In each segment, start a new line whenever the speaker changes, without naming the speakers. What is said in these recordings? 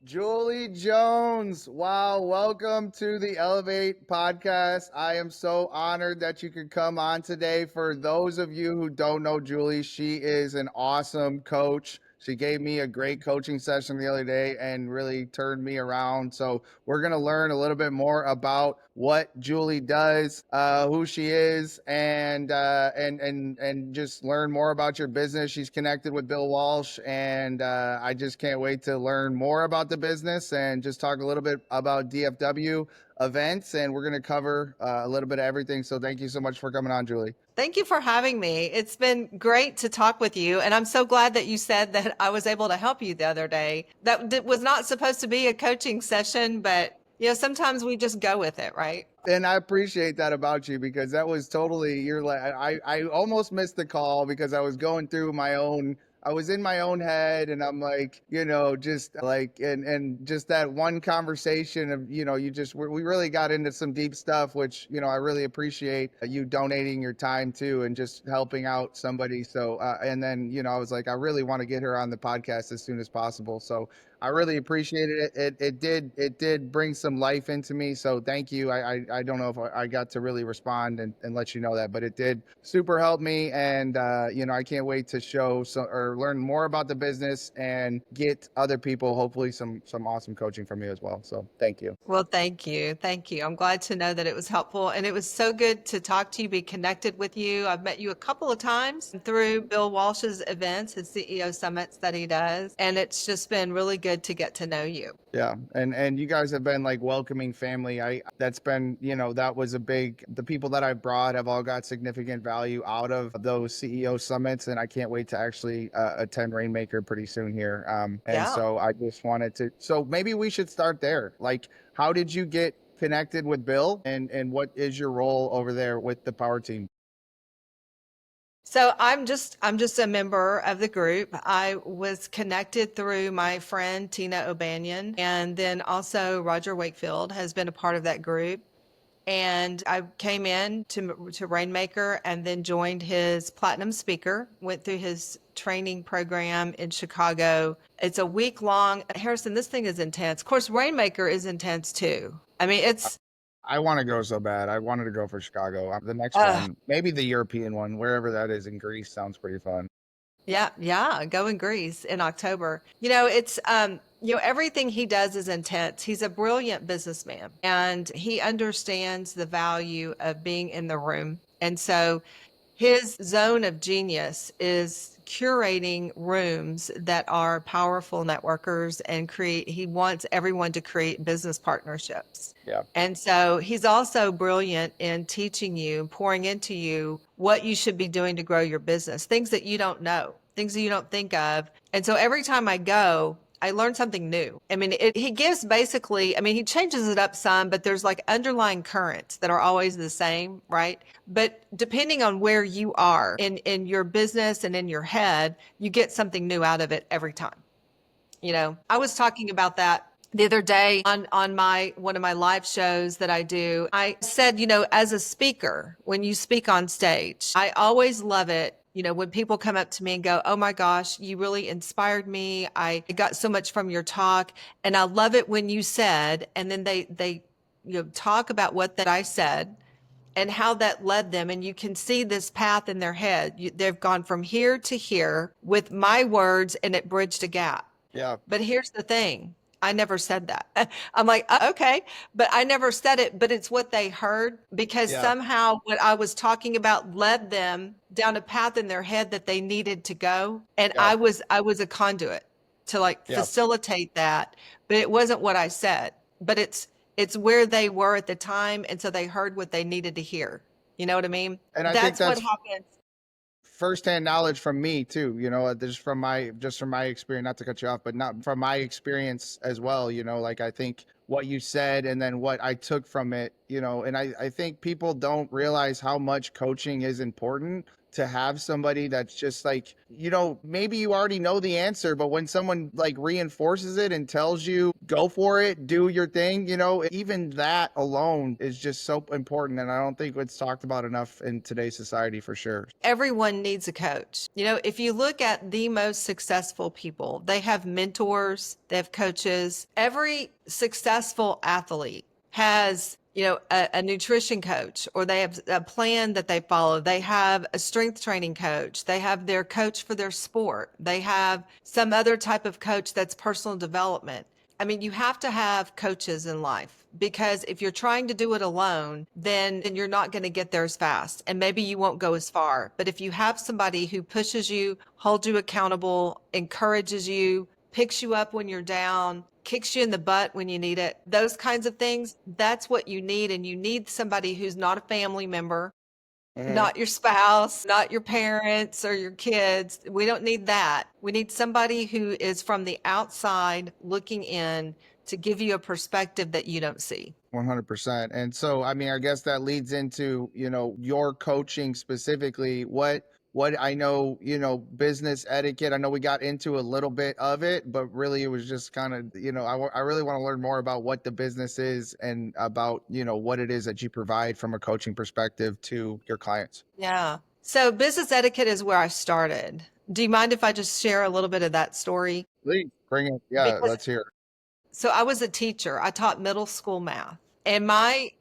Julie Jones. Wow. Welcome to the Elevate podcast. I am so honored that you could come on today. For those of you who don't know Julie, she is an awesome coach. She gave me a great coaching session the other day and really turned me around. So we're going to learn a little bit more about what Julie does, who she is, and just learn more about your business. She's connected with Bill Walsh, and I just can't wait to learn more about the business and just talk a little bit about DFW events. And we're going to cover a little bit of everything. So thank you so much for coming on, Julie.
Thank you for having me. It's been great to talk with you. And I'm so glad that you said that I was able to help you the other day. That was not supposed to be a coaching session, but sometimes we just go with it, right?
And I appreciate that about you because that was totally, you're like, I almost missed the call because I was going through I was in my own head, and I'm like, just like, and just that one conversation of, we really got into some deep stuff, which, I really appreciate you donating your time to and just helping out somebody. So, and then, I was like, I really want to get her on the podcast as soon as possible. So I really appreciated it. It did bring some life into me. So thank you. I don't know if I got to really respond and let you know that, but it did super help me. And, I can't wait to or learn more about the business and get other people, hopefully some awesome coaching from you as well. So thank you.
Well, thank you. Thank you. I'm glad to know that it was helpful. And it was so good to talk to you, be connected with you. I've met you a couple of times through Bill Walsh's events, his CEO summits that he does. And it's just been really good to get to know you.
Yeah. And you guys have been like welcoming family. That's been, that was the people that I brought have all got significant value out of those CEO summits. And I can't wait to actually attend Rainmaker pretty soon here.
Yeah.
So I just so maybe we should start there. Like, how did you get connected with Bill, and what is your role over there with the power team?
So I'm just a member of the group. I was connected through my friend Tina O'Banion, and then also Roger Wakefield has been a part of that group. And I came in to Rainmaker and then joined his platinum speaker, went through his training program in Chicago. It's a week long. Harrison, this thing is intense. Of course, Rainmaker is intense too. I mean,
I want to go so bad. I wanted to go for Chicago. The next
uh,
one, maybe the European one, wherever that is in Greece, sounds pretty fun.
yeah, go in Greece in October. Everything he does is intense. He's a brilliant businessman and he understands the value of being in the room. And so his zone of genius is curating rooms that are powerful networkers and he wants everyone to create business partnerships.
Yeah.
And so he's also brilliant in teaching you, pouring into you what you should be doing to grow your business, things that you don't know, things that you don't think of. And so every time I go, I learn something new. I mean, he gives basically, I mean, he changes it up some, but there's like underlying currents that are always the same, right? But depending on where you are in your business and in your head, you get something new out of it every time. I was talking about that the other day on my one of my live shows that I do. I said, as a speaker, when you speak on stage, I always love it. When people come up to me and go, "Oh my gosh, you really inspired me. I got so much from your talk." And I love it when you said, and then they talk about what that I said and how that led them. And you can see this path in their head. They've gone from here to here with my words, and it bridged a gap.
Yeah.
But here's the thing. I never said that. I'm like, okay, but I never said it, but it's what they heard because
Yeah.
somehow what I was talking about led them down a path in their head that they needed to go. And
Yeah.
I was a conduit to like
Yeah.
facilitate that, but it wasn't what I said, but it's where they were at the time. And so they heard what they needed to hear. You know what I mean?
And I think
That's what
that's
happens.
firsthand knowledge from me too, just from my experience, not to cut you off, but not from my experience as well, like I think what you said and then what I took from it, and I think people don't realize how much coaching is important to have somebody that's just like, maybe you already know the answer, but when someone like reinforces it and tells you, go for it, do your thing, even that alone is just so important. And I don't think it's talked about enough in today's society for sure.
Everyone needs a coach. If you look at the most successful people, they have mentors, they have coaches. Every successful athlete has, a nutrition coach, or they have a plan that they follow. They have a strength training coach. They have their coach for their sport. They have some other type of coach that's personal development. I mean, you have to have coaches in life, because if you're trying to do it alone, then you're not going to get there as fast, and maybe you won't go as far. But if you have somebody who pushes you, holds you accountable, encourages you, picks you up when you're down, kicks you in the butt when you need it, those kinds of things, that's what you need. And you need somebody who's not a family member,
Mhm.
not your spouse, not your parents or your kids. We don't need that. We need somebody who is from the outside looking in to give you a perspective that you don't see.
100%. And so, I mean, I guess that leads into, your coaching specifically. What I know, business etiquette. I know we got into a little bit of it, but really it was just kind of, I really want to learn more about what the business is and about, what it is that you provide from a coaching perspective to your clients.
Yeah. So business etiquette is where I started. Do you mind if I just share a little bit of that story?
Please bring it. Yeah,
Because
let's hear it.
so I was a teacher. I taught middle school math. And my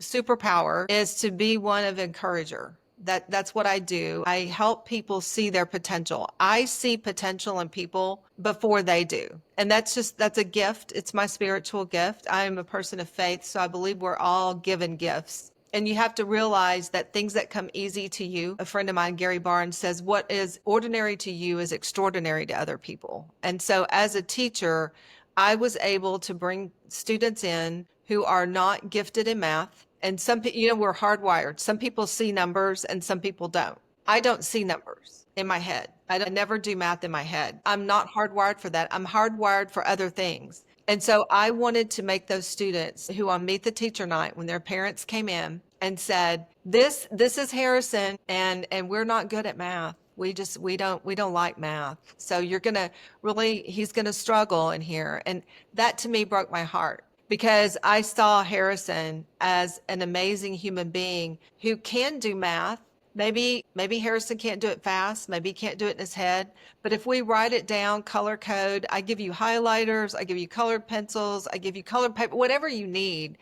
superpower is to be one of encourager. That's what I do. I help people see their potential. I see potential in people before they do. And that's a gift. It's my spiritual gift. I am a person of faith, so I believe we're all given gifts. And you have to realize that things that come easy to you, a friend of mine, Gary Barnes, says, what is ordinary to you is extraordinary to other people. And so as a teacher, I was able to bring students in who are not gifted in math. And we're hardwired. Some people see numbers and some people don't. I don't see numbers in my head. Never do math in my head. I'm not hardwired for that. I'm hardwired for other things. And so I wanted to make those students who on Meet the Teacher Night, when their parents came in and said, this is Harrison, and we're not good at math. We don't like math. So he's gonna struggle in here. And that to me broke my heart, because I saw Harrison as an amazing human being who can do math. Maybe Harrison can't do it fast. Maybe he can't do it in his head. But if we write it down, color code, I give you highlighters, I give you colored pencils, I give you colored paper, whatever you need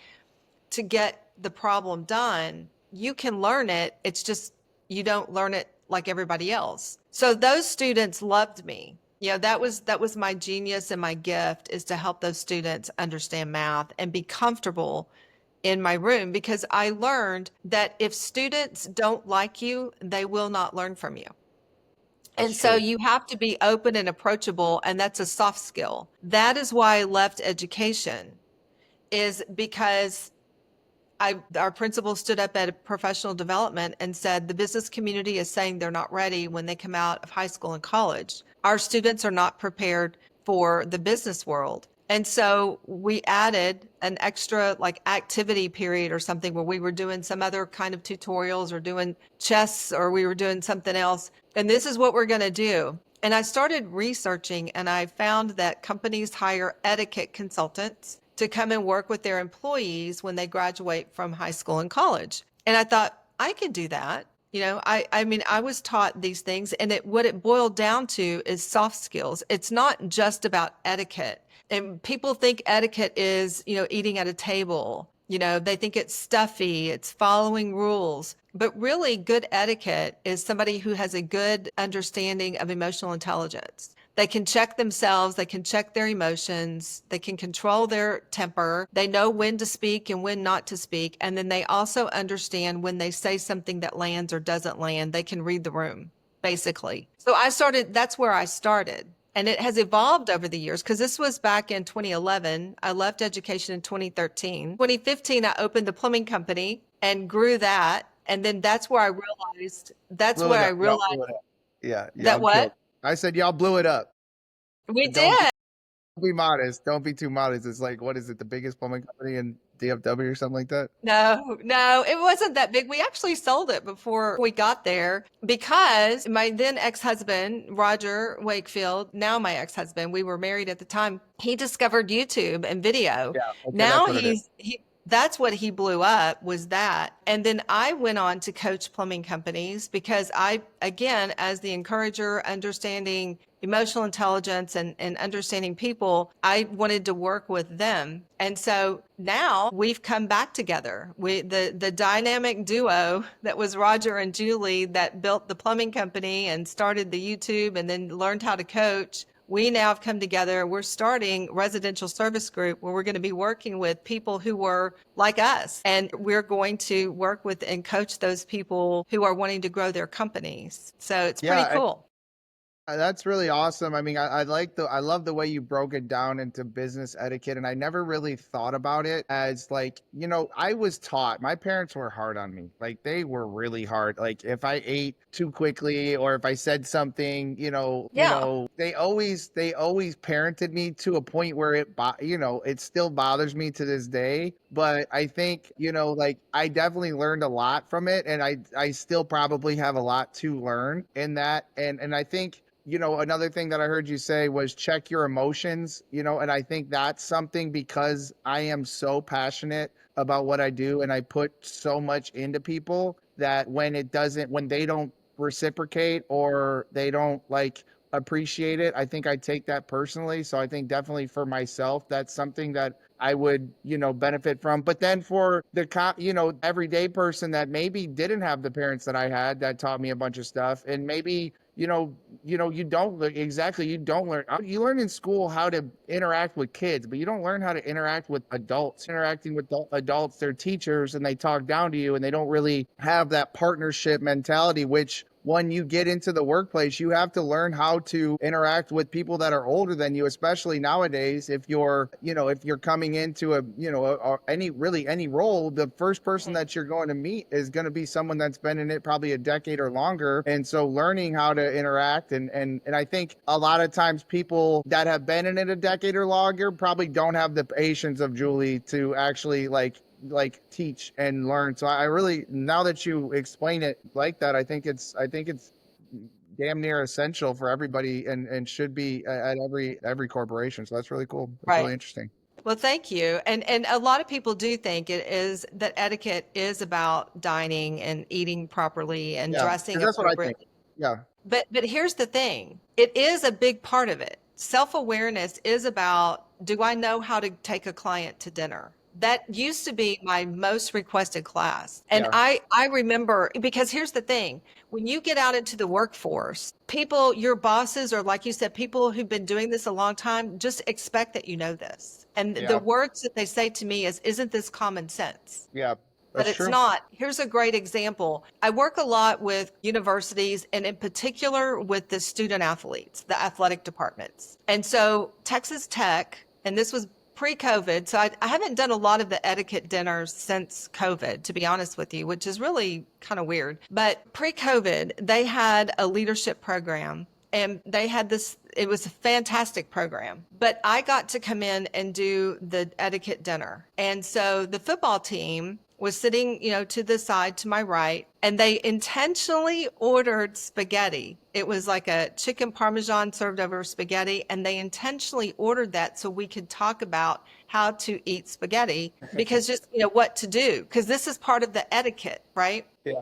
to get the problem done, you can learn it. It's just you don't learn it like everybody else. So those students loved me. That was my genius and my gift, is to help those students understand math and be comfortable in my room, because I learned that if students don't like you, they will not learn from you.
That's
And so
true.
you have to be open and approachable, and that's a soft skill. That is why I left education, is because our principal stood up at a professional development and said the business community is saying they're not ready when they come out of high school and college. Our students are not prepared for the business world. And so we added an extra like activity period or something, where we were doing some other kind of tutorials or doing chess, or we were doing something else. And this is what we're going to do. And I started researching, and I found that companies hire etiquette consultants to come and work with their employees when they graduate from high school and college. And I thought, I can do that. I mean, I was taught these things, and what it boiled down to is soft skills. It's not just about etiquette. And people think etiquette is, eating at a table. They think it's stuffy, it's following rules. But really, good etiquette is somebody who has a good understanding of emotional intelligence. They can check themselves, they can check their emotions, they can control their temper, they know when to speak and when not to speak. And then they also understand when they say something that lands or doesn't land, they can read the room, basically. So that's where I started. And it has evolved over the years, because this was back in 2011. I left education in 2013. 2015, I opened the plumbing company and grew that. And then
Blew it up. Y'all blew it up. Yeah,
that
y'all
what?
killed. I said y'all blew it up.
We
And don't
did.
be modest. Don't be too modest. It's like, what is it? The biggest plumbing company in DFW or something like that?
No, no, it wasn't that big. We actually sold it before we got there because my then ex-husband, Roger Wakefield, now my ex-husband, we were married at the time, he discovered YouTube and video.
Yeah. Okay, that's
Now
what it is.
that's what he blew up was that. And then I went on to coach plumbing companies because I, again, as the encourager, understanding emotional intelligence and understanding people, I wanted to work with them. And so now we've come back together. The dynamic duo that was Roger and Julie that built the plumbing company and started the YouTube and then learned how to coach. We now have come together. We're starting residential service group where we're going to be working with people who were like us. And we're going to work with and coach those people who are wanting to grow their companies. So it's pretty
Yeah,
cool.
that's really awesome. I mean, I love the way you broke it down into business etiquette, and I never really thought about it as like, I was taught, my parents were hard on me. Like they were really hard. Like if I ate too quickly or if I said something,
Yeah.
they always parented me to a point where it still bothers me to this day. But I think, like I definitely learned a lot from it, and I still probably have a lot to learn in that. And I think another thing that I heard you say was check your emotions, and I think that's something because I am so passionate about what I do and I put so much into people that when they don't reciprocate or they don't like appreciate it, I think I take that personally. So I think definitely for myself, that's something that I would, benefit from. But then for the everyday person that maybe didn't have the parents that I had that taught me a bunch of stuff, and maybe you don't exactly, you don't learn, you learn in school how to interact with kids, but you don't learn how to interact with adults. Interacting with adults, they're teachers and they talk down to you and they don't really have that partnership mentality, which when you get into the workplace, you have to learn how to interact with people that are older than you, especially nowadays. If you're coming into any role, the first person that you're going to meet is going to be someone that's been in it probably a decade or longer. And so learning how to interact and I think a lot of times people that have been in it a decade or longer probably don't have the patience of Julie to actually like teach and learn. So I really, now that you explain it like that, I think it's damn near essential for everybody and should be at every corporation. So that's really cool. That's
Right.
really interesting.
Well, thank you. And a lot of people do think it is that etiquette is about dining and eating properly and
Yeah,
dressing
because that's what I think.
appropriately.
Yeah,
But here's the thing. It is a big part of it. Self-awareness is about, do I know how to take a client to dinner? That used to be my most requested class. And
yeah,
I remember, because here's the thing, when you get out into the workforce, people, your bosses, or like you said, people who've been doing this a long time, just expect that you know this. And the
yeah,
words that they say to me is, isn't this common sense?
yeah.
But
That's
it's
true.
not. Here's a great example. I work a lot with universities and in particular with the student athletes, the athletic departments. And so Texas Tech, and this was pre-COVID, so I haven't done a lot of the etiquette dinners since COVID, to be honest with you, which is really kind of weird. But pre-COVID, they had a leadership program and they had this, it was a fantastic program, but I got to come in and do the etiquette dinner. And so the football team was sitting, to the side to my right, and they intentionally ordered spaghetti. It was like a chicken parmesan served over spaghetti, and they intentionally ordered that so we could talk about how to eat spaghetti because just, what to do, because this is part of the etiquette, right?
Yeah.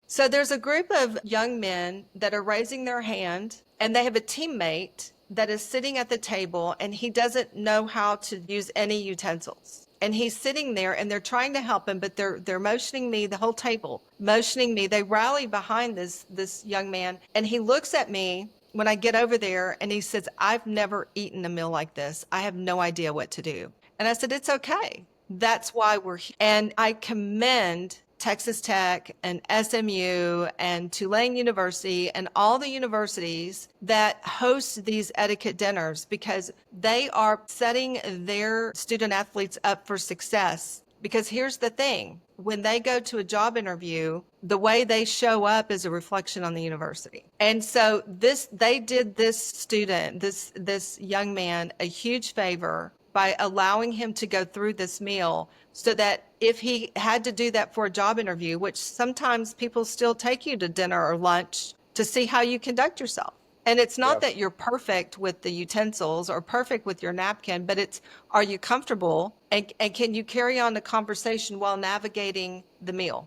So there's a group of young men that are raising their hand, and they have a teammate that is sitting at the table, and he doesn't know how to use any utensils. And he's sitting there, and they're trying to help him, but they're motioning me, the whole table, motioning me. They rally behind this young man, and he looks at me when I get over there, and he says, "I've never eaten a meal like this. I have no idea what to do." And I said, "It's okay. That's why we're here." And I commend Texas Tech and SMU and Tulane University and all the universities that host these etiquette dinners because they are setting their student athletes up for success. Because here's the thing, when they go to a job interview, the way they show up is a reflection on the university. And so they did this student, this young man, a huge favor by allowing him to go through this meal so that if he had to do that for a job interview, which sometimes people still take you to dinner or lunch to see how you conduct yourself. And it's not
Yeah.
that you're perfect with the utensils or perfect with your napkin, but it's, are you comfortable and can you carry on the conversation while navigating the meal?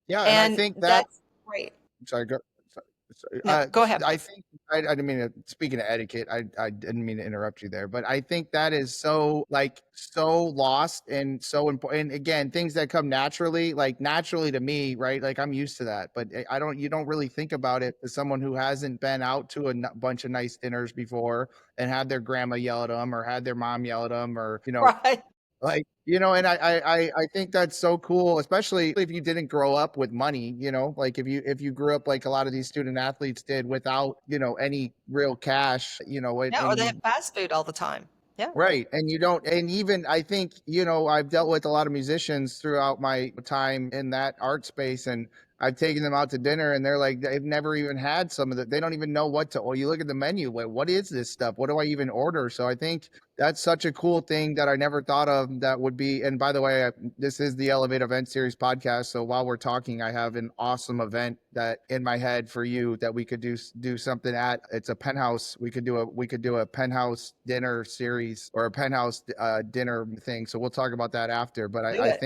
Yeah, and I
And
think that
that's great.
sorry, go sorry, sorry,
No, go ahead,
I
please.
think I didn't mean to speaking of etiquette, I didn't mean to interrupt you there, but I think that is so, like, so lost and so important. And again, things that come naturally, like, naturally to me, right? Like, I'm used to that, but I don't you don't really think about it as someone who hasn't been out to a bunch of nice dinners before and had their grandma yell at them or had their mom yell at them or,
Right.
like, and I think that's so cool, especially if you didn't grow up with money, like if you grew up like a lot of these student athletes did without, any real cash,
Yeah, or
and
they
you
have fast food all the time. Yeah.
right. And you don't, and even I think, I've dealt with a lot of musicians throughout my time in that art space, and I've taken them out to dinner and they're like, they've never even had some of the, they don't even know what to, or you look at the menu, wait, what is this stuff? What do I even order? So I think that's such a cool thing that I never thought of that would be, and by the way, this is the Elevate Event Series podcast. So while we're talking, I have an awesome event that in my head for you that we could do something at. It's a penthouse. We could do a penthouse dinner series or a penthouse dinner thing. So we'll talk about that after. But
Do
I
it.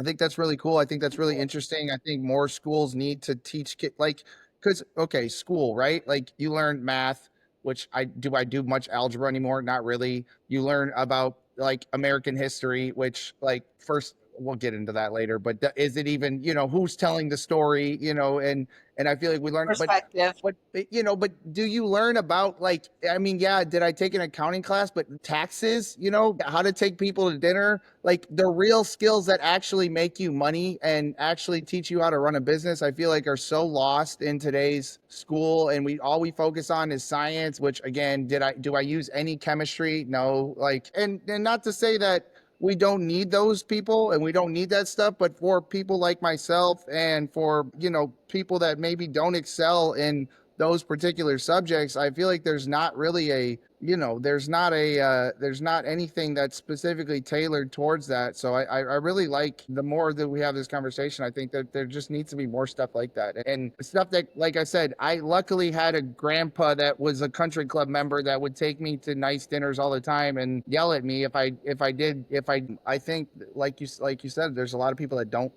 think that's really cool. I think that's really interesting. I think more schools need to teach kids, like, because okay, school, right? Like you learn math, which I do much algebra anymore? Not really. You learn about like American history, which like first we'll get into that later, but is it even, who's telling the story, and I feel like we learn,
Perspective.
but do you learn about, like, I mean, yeah, did I take an accounting class, but taxes, how to take people to dinner, like the real skills that actually make you money and actually teach you how to run a business, I feel like are so lost in today's school. And we focus on is science, which again, do I use any chemistry? No. Like, and not to say that we don't need those people and we don't need that stuff, but for people like myself and for, people that maybe don't excel in those particular subjects, I feel like there's not really there's not anything that's specifically tailored towards that. So I really like, the more that we have this conversation, I think that there just needs to be more stuff like that, and stuff that, like I said, I luckily had a grandpa that was a country club member that would take me to nice dinners all the time and yell at me if I think, like you said, there's a lot of people that don't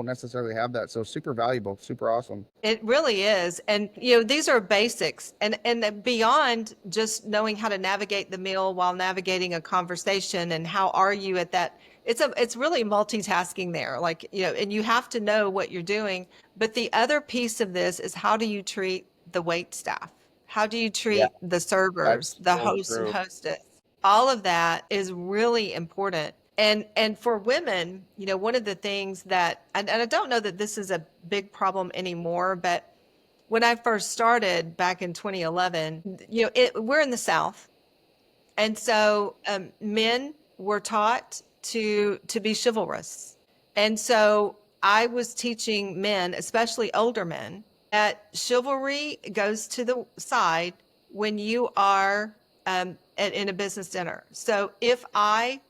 necessarily have that. So super valuable, super awesome.
It really is. And these are basics. And beyond just knowing how to navigate the meal while navigating a conversation and how are you at that, it's really multitasking there. Like, and you have to know what you're doing. But the other piece of this is, how do you treat the wait staff? How do you
Yeah,
treat the servers,
that's
the
so
host and
true.
hostess? All of that is really important. And for women, one of the things that, and I don't know that this is a big problem anymore, but when I first started back in 2011, we're in the South, and so men were taught to be chivalrous, and so I was teaching men, especially older men, that chivalry goes to the side when you are in a business dinner. So if I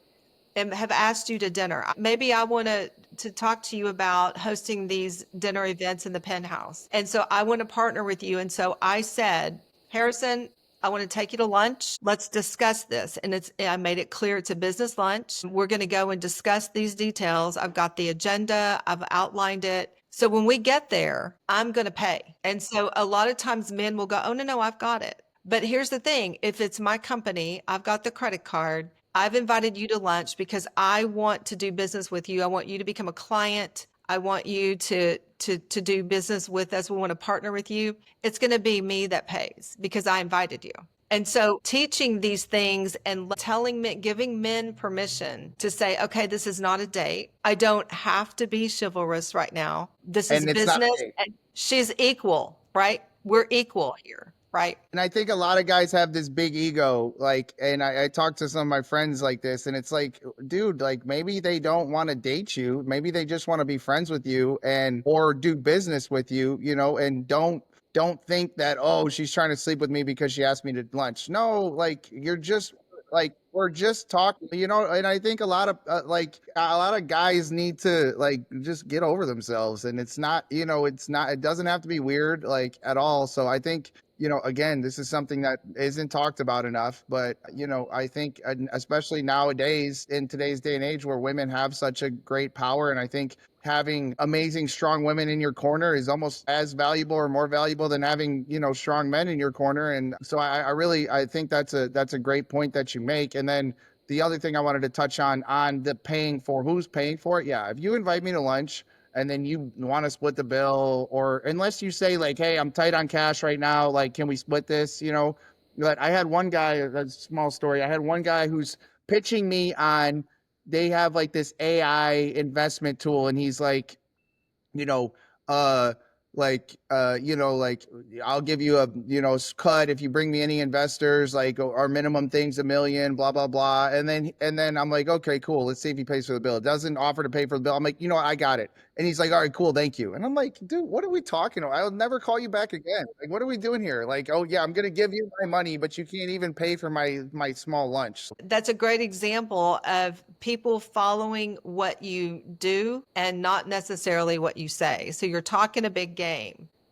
have asked you to dinner. Maybe I want to talk to you about hosting these dinner events in the penthouse. And so I want to partner with you. And so I said, Harrison, I want to take you to lunch. Let's discuss this. And I made it clear it's a business lunch. We're going to go and discuss these details. I've got the agenda, I've outlined it. So when we get there, I'm going to pay. And so a lot of times men will go, oh, no, no, I've got it. But here's the thing, if it's my company, I've got the credit card. I've invited you to lunch because I want to do business with you. I want you to become a client. I want you to do business with us. We want to partner with you. It's going to be me that pays because I invited you. And so teaching these things and telling men, giving men permission to say, okay, this is not a date. I don't have to be chivalrous right now. This is
And it's not,
business, and she's equal, right? We're equal here, right?
and I think a lot of guys have this big ego, like, and I talk to some of my friends like this, and it's like, dude, like maybe they don't want to date you, maybe they just want to be friends with you and or do business with you, and don't think that, oh, she's trying to sleep with me because she asked me to lunch. No, like you're just like we're just talking, and I think a lot of guys need to like just get over themselves, and it's not, it doesn't have to be weird like at all. So I think, again, this is something that isn't talked about enough, but I think, especially nowadays in today's day and age where women have such a great power, and I think having amazing strong women in your corner is almost as valuable or more valuable than having strong men in your corner. And so I think that's a great point that you make. And then the other thing I wanted to touch on the paying for, who's paying for it. Yeah, if you invite me to lunch and then you want to split the bill, or unless you say like, hey, I'm tight on cash right now, like, can we split this? But I had one guy, that's a small story, I had one guy who's pitching me on, they have like this AI investment tool, and he's like, you know, uh, like I'll give you a cut if you bring me any investors. Like our minimum thing's 1 million, blah blah blah. And then I'm like, okay, cool. Let's see if he pays for the bill. It doesn't offer to pay for the bill. I'm like, what, I got it. And he's like, all right, cool, thank you. And I'm like, dude, what are we talking about? I'll never call you back again. Like, what are we doing here? Like, oh yeah, I'm gonna give you my money, but you can't even pay for my small lunch.
That's a great example of people following what you do and not necessarily what you say. So you're talking a big game.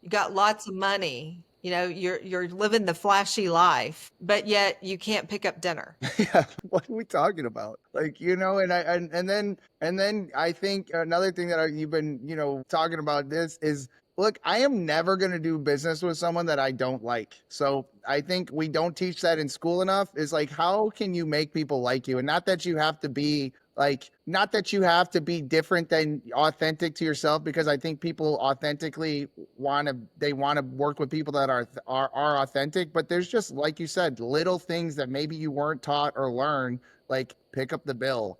You got lots of money. You're living the flashy life, but yet you can't pick up dinner.
Yeah, what are we talking about? Like, and then I think another thing that you've been, talking about this is, look, I am never going to do business with someone that I don't like. So I think we don't teach that in school enough, is like, how can you make people like you? And not that you have to be different than authentic to yourself, because I think people authentically want to work with people that are authentic. But there's just, like you said, little things that maybe you weren't taught or learned, like pick up the bill,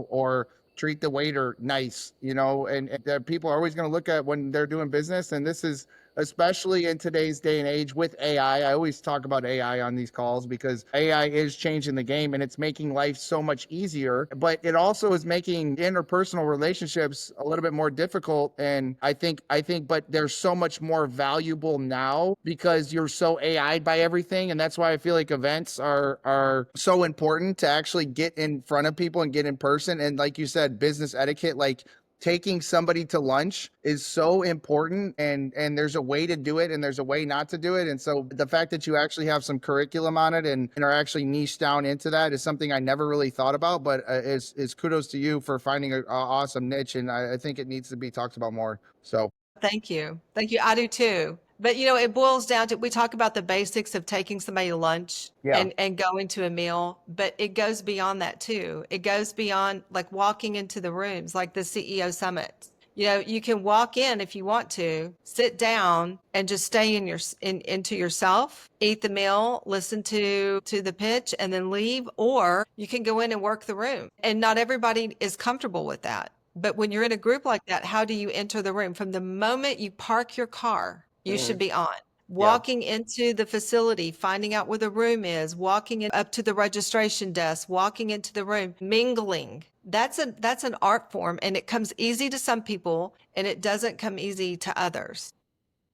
or treat the waiter nice, and that people are always going to look at when they're doing business. And this is especially in today's day and age with AI. I always talk about AI on these calls because AI is changing the game, and it's making life so much easier, but it also is making interpersonal relationships a little bit more difficult. And but they're so much more valuable now because you're so AI'd by everything. And that's why I feel like events are so important, to actually get in front of people and get in person. And like you said, business etiquette, like taking somebody to lunch is so important, and there's a way to do it and there's a way not to do it. And so the fact that you actually have some curriculum on it, and are actually niched down into that, is something I never really thought about. But is kudos to you for finding an awesome niche, and I think it needs to be talked about more. So
Thank you. Thank you. I do too. But it boils down to, we talk about the basics of taking somebody to lunch
yeah.
and going to a meal, but it goes beyond that too. It goes beyond like walking into the rooms, like the CEO summit. You can walk in if you want to, sit down and just stay into yourself, eat the meal, listen to the pitch, and then leave. Or you can go in and work the room. And not everybody is comfortable with that. But when you're in a group like that, how do you enter the room? From the moment you park your car, you should
Mhm.
be on.
Yeah.
Walking into the facility, finding out where the room is, walking up to the registration desk, walking into the room, mingling. That's an art form, and it comes easy to some people and it doesn't come easy to others.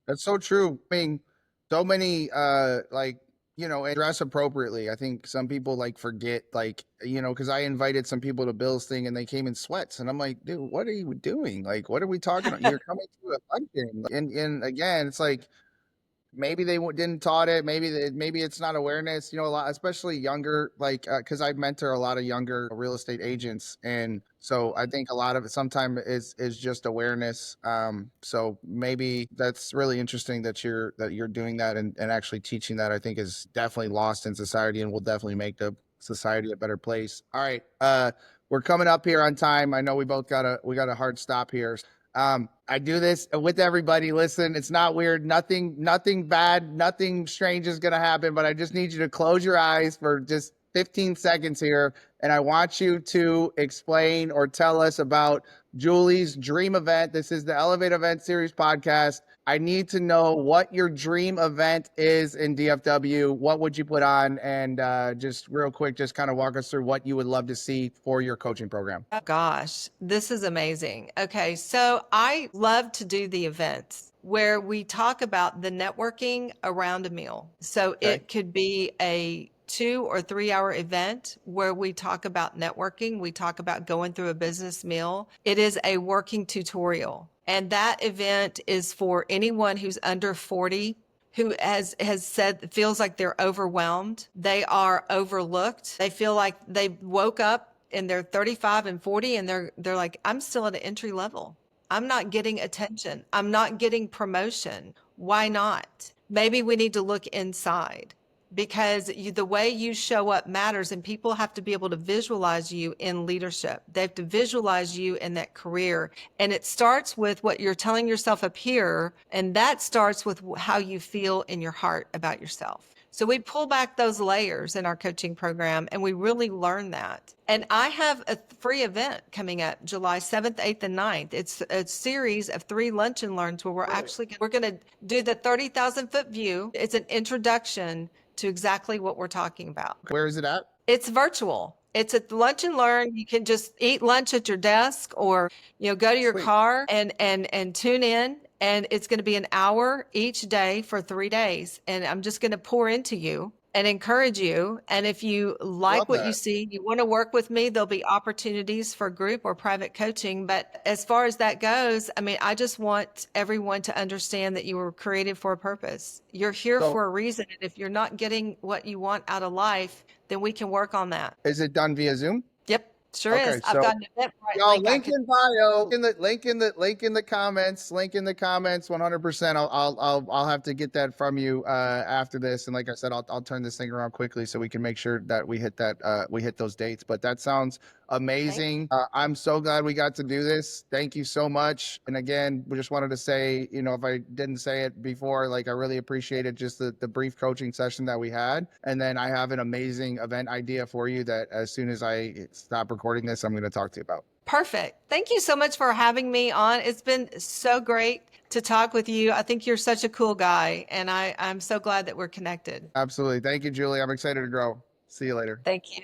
That's so true. I mean, so many like, and dress appropriately. I think some people like forget, like, because I invited some people to Bill's thing and they came in sweats, and I'm like, dude, what are you doing? Like, what are we talking about? You're coming to a function. And again, it's like, maybe they didn't taught it. Maybe it's not awareness. A lot, especially younger, like because I mentor a lot of younger real estate agents, and so I think a lot of it sometimes is just awareness. So maybe that's really interesting that you're doing that, and actually teaching that. I think is definitely lost in society, and will definitely make the society a better place. All right, we're coming up here on time. I know we got a hard stop here. I do this with everybody. Listen, it's not weird. Nothing bad, nothing strange is going to happen, but I just need you to close your eyes for just 15 seconds here. And I want you to explain or tell us about Julie's dream event. This is the Elev8 Event Series podcast. I need to know what your dream event is in DFW. What would you put on? And just real quick, just kind of walk us through what you would love to see for your coaching program.
Oh gosh, this is amazing. Okay, so I love to do the events where we talk about the networking around a meal. So
Okay.
it could be a 2 or 3 hour event where we talk about networking. We talk about going through a business meal. It is a working tutorial. And that event is for anyone who's under 40 who has said feels like they're overwhelmed. They are overlooked. They feel like they woke up and they're 35 and 40 and they're like, I'm still at an entry level. I'm not getting attention. I'm not getting promotion. Why not? Maybe we need to look inside because the way you show up matters, and people have to be able to visualize you in leadership. They have to visualize you in that career. And it starts with what you're telling yourself up here. And that starts with how you feel in your heart about yourself. So we pull back those layers in our coaching program and we really learn that. And I have a free event coming up July 7th, 8th, and 9th. It's a series of 3 lunch and learns where we're going to do the 30,000 foot view. It's an introduction to exactly what we're talking about.
Where is it at?
It's virtual. It's a lunch and learn. You can just eat lunch at your desk or, go to your car and tune in. And it's going to be an hour each day for 3 days. And I'm just going to pour into you and encourage you. And if you like what you see, you want to work with me, there'll be opportunities for group or private coaching. But as far as that goes, I mean, I just want everyone to understand that you were created for a purpose. You're here for a reason. And if you're not getting what you want out of life, then we can work on that.
Is it done via Zoom?
Yep. Sure is. I've got an Eventbrite
Y'all,
link.
link in bio, link in the comments, 100%. I'll have to get that from you after this. And like I said, I'll turn this thing around quickly so we can make sure that we hit those dates. But that sounds amazing. I'm so glad we got to do this. Thank you so much. And again, we just wanted to say, if I didn't say it before, like I really appreciated just the brief coaching session that we had. And then I have an amazing event idea for you that as soon as I stop recording this, I'm going to talk to you about.
Perfect. Thank you so much for having me on. It's been so great to talk with you. I think you're such a cool guy, and I'm so glad that we're connected.
Absolutely. Thank you, Julie. I'm excited to grow. See you later.
Thank you.